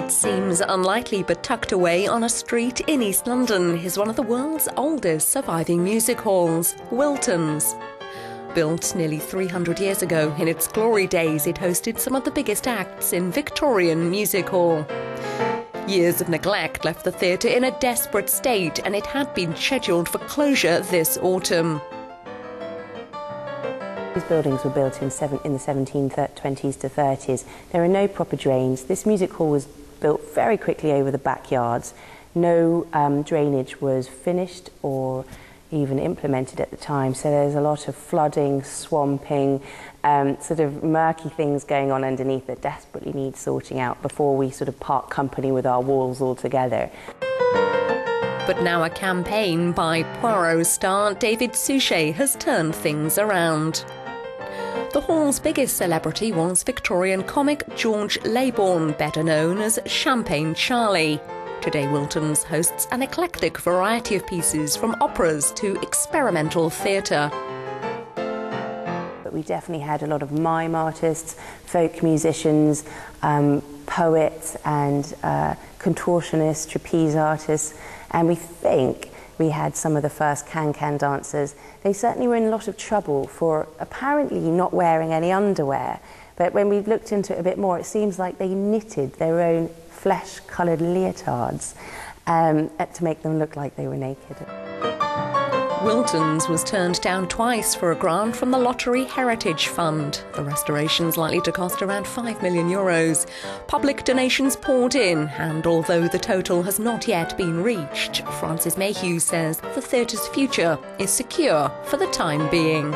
What seems unlikely but tucked away on a street in East London is one of the world's oldest surviving music halls, Wilton's. Built nearly 300 years ago, in its glory days it hosted some of the biggest acts in Victorian music hall. Years of neglect left the theatre in a desperate state, and it had been scheduled for closure this autumn. These buildings were built in the 1720s to 30s. There are no proper drains. This music hall was built very quickly over the backyards. No drainage was finished or even implemented at the time, so there's a lot of flooding, swamping, sort of murky things going on underneath that desperately need sorting out before we sort of part company with our walls altogether. But now a campaign by Poirot star David Suchet has turned things around. The hall's biggest celebrity was Victorian comic George Laybourne, better known as Champagne Charlie. Today Wilton's hosts an eclectic variety of pieces from operas to experimental theatre. But we definitely had a lot of mime artists, folk musicians, poets and contortionists, trapeze artists, and we think we had some of the first can-can dancers. They certainly were in a lot of trouble for apparently not wearing any underwear, but when we looked into it a bit more, it seems like they knitted their own flesh-coloured leotards to make them look like they were naked. Wilton's was turned down twice for a grant from the Lottery Heritage Fund. The restoration's likely to cost around €5 million. Public donations poured in, and although the total has not yet been reached, Francis Mayhew says the theatre's future is secure for the time being.